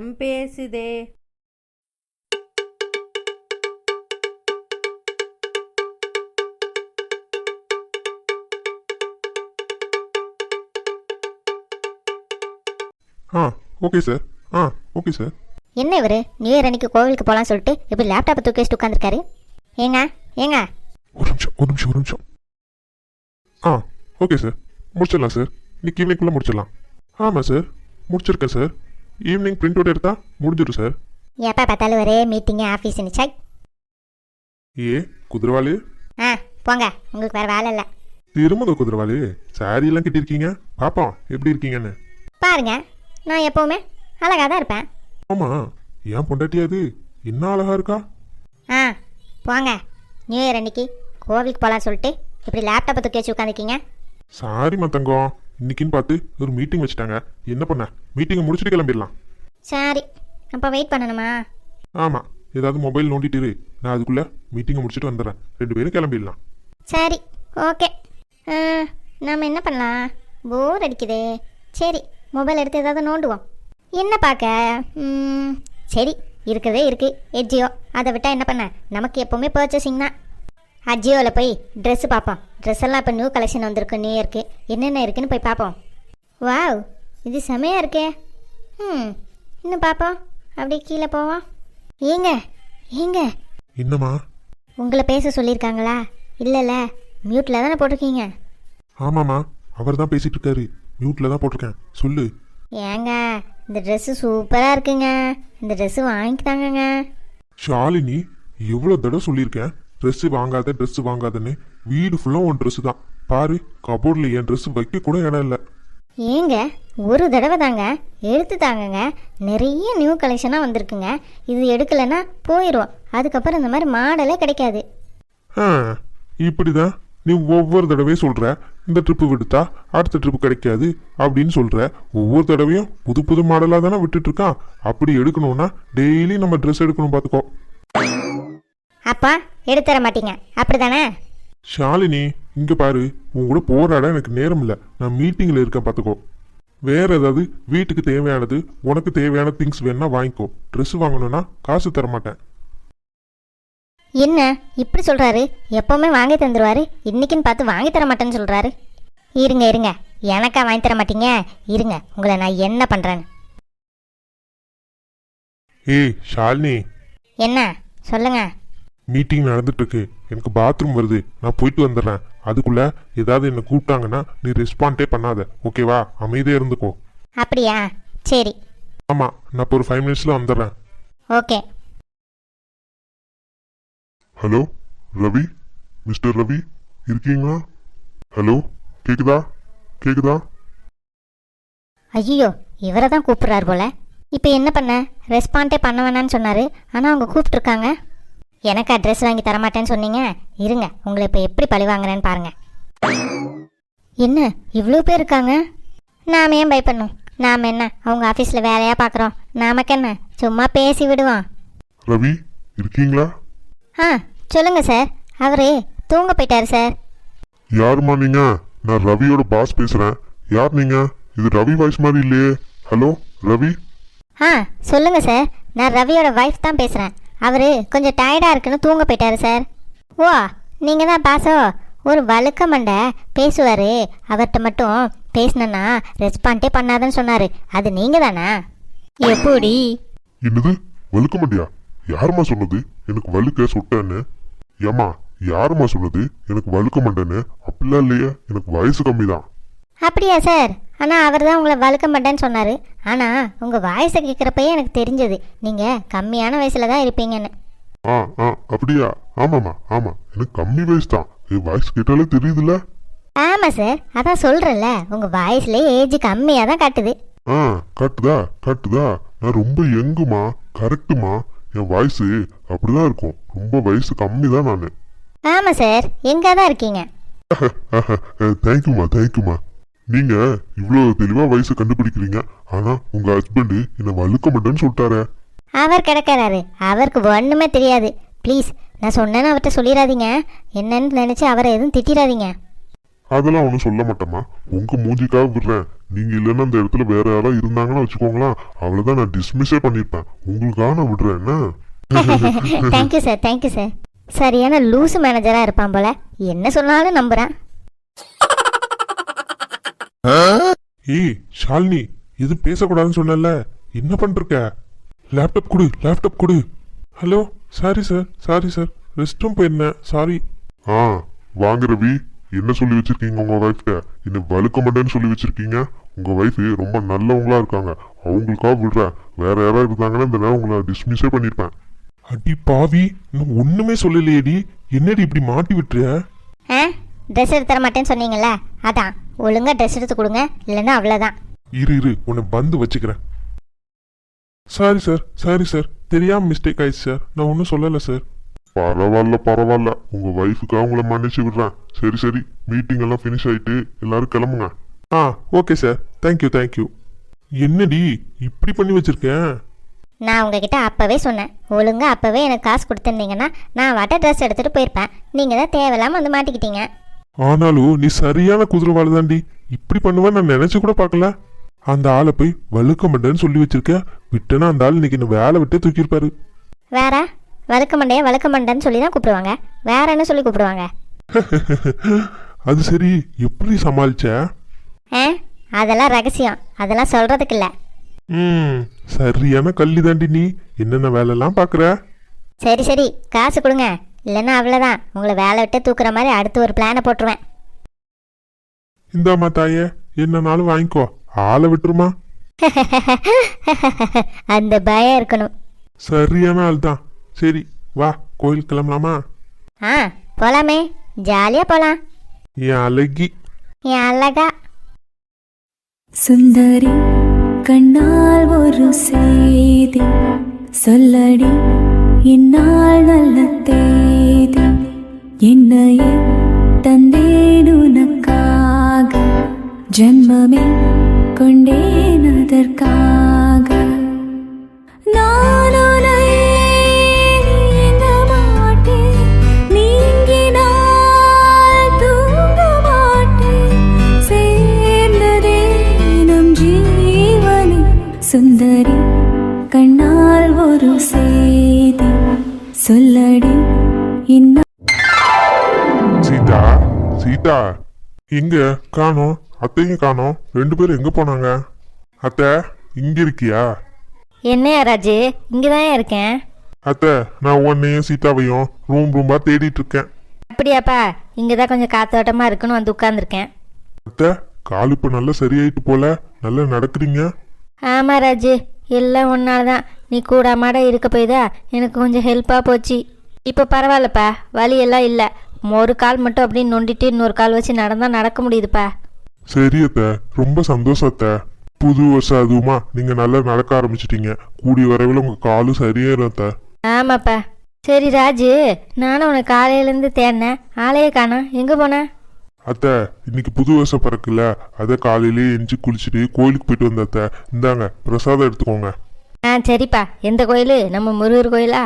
படம் பேசுதே. Okay sir. Okay sir. என்ன இவர் நியூ இயர் அன்னைக்கு கோவிலுக்கு போகலான்னு சொல்லிட்டு இப்படி லேப்டாப்பை தூக்கி வச்சுட்டு உட்காந்துருக்காரு. ஏங்க ஏங்க ஒரு நிமிஷம். ஓகே சார், முடிச்சிடலாம் சார். இன்னைக்கு ஈவினிங்குள்ளே முடிச்சிடலாம். ஆமாம் சார், முடிச்சிருக்கேன் சார். ஈவினிங் பிரிண்ட் அவுட் எடுத்தா முடிஞ்சிடும் சார். எப்போ பார்த்தாலும் ஒரே மீட்டிங்கு ஆஃபீஸ் நிச்சாய். குதிரவாளி. போங்க, உங்களுக்கு வேறு வேலை இல்லை. திரும்ப குதிரவாளி, சாரி எல்லாம் கட்டியிருக்கீங்க. பாப்போம் எப்படி இருக்கீங்கன்னு. பாருங்க, நான் எப்போவுமே அழகாக தான் இருப்பேன். ஆமாம், ஏன் பொண்டாட்டியாது என்ன அழகா இருக்கா. போங்க, நியூ இயர் அன்னைக்கு கோவிலுக்கு போகலான்னு சொல்லிட்டு இப்படி லேப்டாப்பை தூக்கி வச்சு உட்காந்துருக்கீங்க. சாரிம்மா தங்கம், இன்னைக்குன்னு பார்த்து ஒரு மீட்டிங் வச்சுட்டாங்க. என்ன பண்ண, மீட்டிங்கை முடிச்சுட்டு கிளம்பிடலாம். சரி, அப்போ வெயிட் பண்ணணுமா? ஆமாம், ஏதாவது மொபைல் நோண்டிட்டு நான் அதுக்குள்ளே மீட்டிங்கை முடிச்சுட்டு வந்துடுறேன். 2 பேரும் கிளம்பிடலாம். சரி, ஓகே. நாம் என்ன பண்ணலாம்? போர் அடிக்குதே. சரி, மொபைல் எடுத்து ஏதாவது நோண்டுவோம். என்ன பார்க்க? சரி, இருக்கிறதே இருக்குது எஜ்ஜியோ. அதை விட்டால் என்ன பண்ண, நமக்கு எப்போவுமே பர்ச்சேசிங் தான். அஜியோவில் போய் ட்ரெஸ்ஸு பார்ப்போம். ட்ரெஸ் எல்லாம் இப்போ நியூ கலெக்ஷன் வந்திருக்கு. நியூ இயர்க்கு என்னென்ன இருக்குன்னு போய் பார்ப்போம். வாவ், இது செமையாக இருக்கே. இன்னும் பார்ப்போம். அப்படியே கீழே போவோம். ஏங்க என்னம்மா? உங்களை பேச சொல்லியிருக்காங்களா? இல்லைல்ல, மியூட்டில் தானே போட்டிருக்கீங்க. ஆமாம்மா, அவர் தான் பேசிகிட்டு இருக்காரு. மியூட்டில் தான் போட்டிருக்கேன். சொல்லு. ஏங்க, இந்த ட்ரெஸ்ஸு சூப்பராக இருக்குங்க. இந்த ட்ரெஸ்ஸு வாங்கித்தாங்கங்க. ஷாலினி, எவ்வளோ தடவை சொல்லியிருக்கேன் ட்ரெஸ்ஸு வாங்காதன்னு. வீடு ஃபுல்லாக உன் ட்ரெஸ்ஸு தான். பாரு, கபோர்டில் என் ட்ரெஸ்ஸு வைக்க கூட இடம் இல்லை. ஏங்க, ஒரு தடவை தாங்க எடுத்து தாங்கங்க. நிறைய நியூ கலெக்ஷனாக வந்திருக்குங்க. இது எடுக்கலைன்னா போயிடும். அதுக்கப்புறம் இந்த மாதிரி மாடலே கிடைக்காது. இப்படி தான் நீ ஒவ்வொரு தடவையும் சொல்கிற. இந்த ட்ரிப்பு விடுத்தா அடுத்த ட்ரிப்பு கிடைக்காது அப்படின்னு சொல்கிற. ஒவ்வொரு தடவையும் புது புது மாடலாக தானே விட்டுட்ருக்கான். அப்படி எடுக்கணும்னா டெய்லி நம்ம ட்ரெஸ் எடுக்கணும், பார்த்துக்கோ. அப்பா எடுத்துற மாட்டீங்க அப்படிதானே? ஷாலினி, இங்கே பாரு, உன் கூட போராட எனக்கு நேரம் இல்லை. நான் மீட்டிங்கில் இருக்கேன், பார்த்துக்கோ. வேற ஏதாவது வீட்டுக்கு தேவையானது, உனக்கு தேவையான திங்ஸ் வேணா வாங்கிக்கோ. ட்ரெஸ் வாங்கணும்னா காசு தர மாட்டேன். என்ன இப்படி சொல்கிறாரு? எப்போவுமே வாங்கி தந்துடுவார். இன்றைக்கின்னு பார்த்து வாங்கி தர மாட்டேன்னு சொல்கிறாரு. இருங்க, எனக்கா வாங்கி தர மாட்டீங்க? இருங்க, உங்களை நான் என்ன பண்ணுறேன்னு. ஷாலினி. என்ன சொல்லுங்க. மீட்டிங் நடந்துட்டு இருக்கு. எனக்கு பாத்ரூம் வருது. நான் போயிட்டு வந்துடுறேன். அதுக்குள்ள ஏதாவது என்ன கூப்பிட்டாங்கன்னா நீ ரெஸ்பாண்டே பண்ணாத, ஓகேவா? அமைதியாக இருந்துக்கோ. அப்படியா? சரி. ஆமாம், நான் இப்போ ஒரு 5 மினிட்ஸில் வந்துடுறேன். Okay. Hello Ravi, mister Ravi இருக்கீங்களா? ஹலோ, கேக்குதா? ஐயோ, இவரை தான் கூப்பிட்றாரு போல. இப்போ என்ன பண்ண? ரெஸ்பாண்டே பண்ண வேணான்னு சொன்னார். ஆனால் அவங்க கூப்பிட்ருக்காங்க. எனக்கு அட்ரெஸ் வாங்கி தரமாட்டேன்னு சொன்னீங்க. இருங்க, உங்களை இப்போ எப்படி பழி வாங்குறேன்னு பாருங்கள். என்ன இவ்வளோ பேர் இருக்காங்க? நாம் ஏன் பயப்படணும்? நாம் என்ன அவங்க ஆஃபீஸில் வேலையாக பார்க்குறோம்? நமக்கு என்ன, சும்மா பேசி விடுவோம். ரவி இருக்கீங்களா? சொல்லுங்கள் சார். அவரு தூங்க போயிட்டாரு சார். யாருமா நீங்க? நான் ரவியோட பாஸ் பேசுகிறேன். யார் நீங்க? இது ரவி வாய்ஸ் மாதிரி இல்லையே. ஹலோ ரவி. சொல்லுங்கள் சார். நான் ரவியோட வைஃப் தான் பேசுகிறேன். அவர் கொஞ்சம் டயர்டாக இருக்குன்னு தூங்க போயிட்டாரு சார். ஓ, நீங்கள் தான் பாஸோ? ஒரு வழுக்க மண்டை பேசுவார். அவர்கிட்ட மட்டும் பேசினேன்னா ரெஸ்பாண்டே பண்ணாதுன்னு சொன்னார். அது நீங்கள் தானே? எப்படி? என்னது வழுக்க மண்டியா? யாருமா சொன்னது எனக்கு வழுக்க சுட்டேன்னு? ஏமா, யாருமா சொன்னது எனக்கு வழுக்க மண்டேன்னு? அப்படிலாம் இல்லையே, எனக்கு வயசு கம்மி தான். அப்படியா சார்? ஆனால் அவர் தான் உங்களை வழுக்க மாட்டேன்னு சொன்னார். ஆனால் உங்கள் வாய்ஸை கேட்குறப்பயே எனக்கு தெரிஞ்சது நீங்கள் கம்மியான வயசில் தான் இருப்பீங்கன்னு. அப்படியா? ஆமாம்மா, ஆமாம், எனக்கு கம்மி வயசு தான். என் வாய்ஸ் கேட்டாலே தெரியுதுல்ல. ஆமாம் சார், அதான் சொல்கிறேன்ல, உங்கள் வாய்ஸ்லேயே ஏஜ் கம்மியாக தான் காட்டுது. காட்டுதா? நான் ரொம்ப யங்குமா, கரெக்டுமா. என் வாய்ஸு அப்படிதான் இருக்கும். ரொம்ப வயசு கம்மி தான் நான். ஆமாம் சார், எங்கே தான் இருக்கீங்க? தேங்க்யூமா. நீங்க இவ்வளோ தெளிவா வயசு கண்டுபிடிக்கிறீங்க. ஆனா உங்க ஹஸ்பண்ட் என்ன வழுக்க மாட்டேன்னு சொல்லிட்டாரு. அவர் கிடக்கிறாரு, அவருக்கு ஒண்ணுமே தெரியாது. ப்ளீஸ், நான் சொன்னேன்னு அவர்கிட்ட சொல்லிடாதீங்க. என்னன்னு நினைச்சு அவரை எதுவும் திட்டிடாதீங்க. அதெல்லாம் ஒன்றும் சொல்ல மாட்டேம்மா. உங்க மூஞ்சிக்காக விடுறேன். நீங்க இல்லைன்னா அந்த இடத்துல வேற யாராவது இருந்தாங்கன்னா வச்சுக்கோங்களேன், அவ்வளவுதான், நான் டிஸ்மிஸே பண்ணிருப்பேன். உங்களுக்காக நான் விடுறேன் என்ன. Thank you sir, thank you sir. சரியான லூசு மேனேஜராக இருப்பான் போல, என்ன சொன்னாலும் நம்புகிறேன். ஏய் ஷாலினி, இது பேசக்கூடாதுன்னு சொன்னல, என்ன பண்ணிருக்க? லேப்டாப் கொடு, லேப்டாப் கொடு. Hello, sorry sir, sorry sir, rest room போயிருந்தேன், சாரி. வாங்க ரவி, என்ன சொல்லி வச்சிருக்கீங்க உங்க வைஃப்ட? என்ன வழுக்க மாட்டேன்னு சொல்லி வச்சிருக்கீங்க? உங்க வைஃப் ரொம்ப நல்லவங்களா இருக்காங்க, அவங்களுக்காக விடுறேன். வேற யாராவது இருந்தாங்கன்னா இந்த நேரம் உங்களை டிஸ்மிஸே பண்ணிருப்பேன். அடி பாவி, இன்னும் ஒண்ணுமே சொல்லலையேடி, என்னடி இப்படி மாட்டி விட்டுற? ட்ரெஸ் எடுத்து தர மாட்டேன்னு சொன்னீங்கல்ல, அதான் ஒழுங்கா ட்ரெஸ் எடுத்து கொடுங்க, இல்லைன்னா அவ்வளோதான். இரு உன்னை பந்து வச்சுக்கிறேன். சாரி சார், சாரி சார், தெரியாம மிஸ்டேக் ஆயிடுச்சு சார், நான் ஒன்றும் சொல்லலை சார். பரவாயில்ல, உங்க வைஃபுக்காக உங்களை மன்னிச்சு விடுறேன். சரி, மீட்டிங் எல்லாம் ஃபினிஷ் ஆயிட்டு எல்லாரும் கிளம்புங்க. Okay sir, thank you. என்னடி இப்படி பண்ணி வச்சிருக்கேன்? நான் உங்ககிட்ட அப்போவே சொன்னேன், ஒழுங்கா அப்போவே எனக்கு காசு கொடுத்துருந்தீங்கன்னா நான் வாட்ட ட்ரெஸ் எடுத்துகிட்டு போயிருப்பேன். நீங்கள் தான் தேவையில்லாமல் வந்து மாட்டிக்கிட்டீங்க. ஆனாலும் நீ சரியான குதிரைவாள் தாண்டி. இப்படி பண்ணுவேன் நான் நினைச்சு கூட பார்க்கல. அந்த ஆளை போய் வழுக்க மாட்டேன்னு சொல்லி வச்சிருக்க, விட்டனா அந்த ஆள் இன்னைக்கு இந்த வேலை விட்டே தூக்கியிருப்பாரு. வேற வழுக்க மண்டைன்னு சொல்லி தான் கூப்பிடுவாங்க, வேற என்ன சொல்லி கூப்பிடுவாங்க? அது சரி, எப்படி சமாளிச்ச? அதெல்லாம் ரகசியம், அதெல்லாம் சொல்றதுக்கு இல்லை. சரியான கள்ளி தாண்டி நீ, என்னென்ன வேலைலாம் பார்க்குற? சரி, காசு கொடுங்க, இல்லைன்னா அவ்வளோதான், உங்களை வேலை விட்டு தூக்குற மாதிரி அடுத்து ஒரு பிளானை போட்டுருவேன். இந்தாம்மா தாயே, என்னன்னாலும் வாங்கிக்கோ, ஆளை விட்டுருமா. அந்த பயம் இருக்கணும். சரியான ஆள் தான். சரி வா, கோயில் கிளம்பலாமா? போலாமே, ஜாலியா போலாம். என் அழகி, என் அழகா. சுந்தரி கண்ணால் ஒரு செய்தி சொல்லடி, இந்நாள் நல்ல தேதி, என்னையே தந்தேன் உனக்காக, ஜன்மமே கொண்டேன் அதற்காக. நான் உன்னை நீங்க மாட்டேன், நீங்கினால் தூங்க மாட்டேன், சேர்ந்ததே நம் ஜீவனே. சுந்தரி கண்ணால் ஒரு செய்தி சொல்லடி, இன்னும். சீதா எங்க காணோம்? அத்தையும் காணோம், ரெண்டு பேரும் எங்க போனாங்க? அத்தை இங்க இருக்கியா? என்னையா ராஜு, இங்கதான் இருக்கேன். அத்தை, நான் உன்னையும் சீதாவையும் ரூம்பா தேடிட்டு இருக்கேன். அப்படியாப்பா, இங்கதான் கொஞ்சம் காத்தோட்டமா இருக்குன்னு வந்து உட்கார்ந்துருக்கேன். அத்தை, கால் இப்ப நல்லா சரியாயிட்டு போல, நல்லா நடக்குறீங்க. ஆமா ராஜு, எல்லாம் ஒன்னால்தான், நீ கூட மாட இருக்க போய்தா எனக்கு கொஞ்சம் ஹெல்ப்பாக போச்சு. இப்போ பரவாயில்லப்பா, வலி எல்லாம் இல்லை. ஒரு கால் மட்டும் அப்படின்னு நொண்டிட்டு இன்னொரு கால் வச்சு நடக்க முடியுதுப்பா. சரி அத்தை, ரொம்ப சந்தோஷம் அத்தை. புது வருஷம் அதுவுமா நீங்க நல்லா நடக்க ஆரம்பிச்சிட்டீங்க, கூடிய வரவில் உங்க காலும் சரியாயிரும் அத்தை. ஆமாப்பா. சரி ராஜு, நானும் உனக்கு காலையிலேருந்து தேடினேன், ஆளையே காணோம், எங்கே போனேன்? அத்தை, இன்னைக்கு புது வருஷம் பிறக்குல்ல, அதை காலையிலேயே எஞ்சி குளிச்சுட்டு கோயிலுக்கு போயிட்டு வந்த அத்தை. இந்தாங்க பிரசாதம் எடுத்துக்கோங்க. சரிப்பா. எந்த கோயில்? நம்ம முருகர் கோயிலா?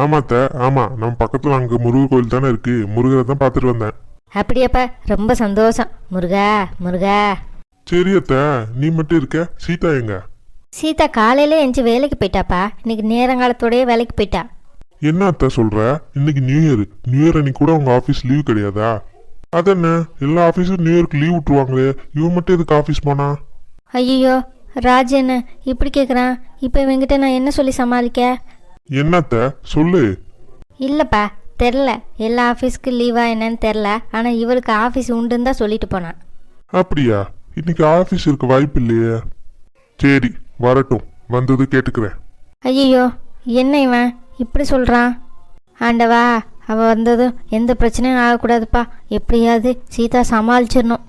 ஆமா அத்தை, ஆமா, நம்ம பக்கத்துல அங்க முருகர் கோயில் தானே இருக்கு, முருகரை தான் பார்த்துட்டு வந்தேன். அப்படியாப்பா, ரொம்ப சந்தோஷம். முருகா முருகா. சரி அத்தை, நீ மட்டும் இருக்க, சீதா எங்க? சீதா காலையில எஞ்சி வேலைக்கு போயிட்டாப்பா, இன்னைக்கு நேரங்காலத்தோடய வேலைக்கு போயிட்டா. என்ன அத்தை சொல்ற? இன்னைக்கு நியூ இயர் அன்னைக்கு கூட உங்க ஆபீஸ் லீவ் கிடையாதா? அதென்ன, எல்லா ஆபீஸும் நியூ இயர்க்கு லீவ் விட்டுருவாங்களே, இவன் மட்டும் எதுக்கு ஆபீஸ் போனா? ஐயோ ராஜு, என்ன இப்படி கேட்குறான்? இப்போ இவங்கிட்ட நான் என்ன சொல்லி சமாளிக்க? என்னத்த சொல்லு. இல்லைப்பா, தெரில, எல்லா ஆஃபீஸ்க்கு லீவா என்னன்னு தெரில, ஆனால் இவருக்கு ஆஃபீஸ் உண்டுன்னு தான் சொல்லிட்டு போனான். அப்படியா? இன்னைக்கு ஆபீஸ் இருக்க வாய்ப்பு இல்லையே. சரி வரட்டும், வந்தது கேட்டுக்கிறேன். ஐயோ, என்ன இவன் இப்படி சொல்கிறான்? ஆண்டவா, அவள் வந்ததும் எந்த பிரச்சனையும் ஆகக்கூடாதுப்பா, எப்படியாவது சீதா சமாளிச்சிடணும்.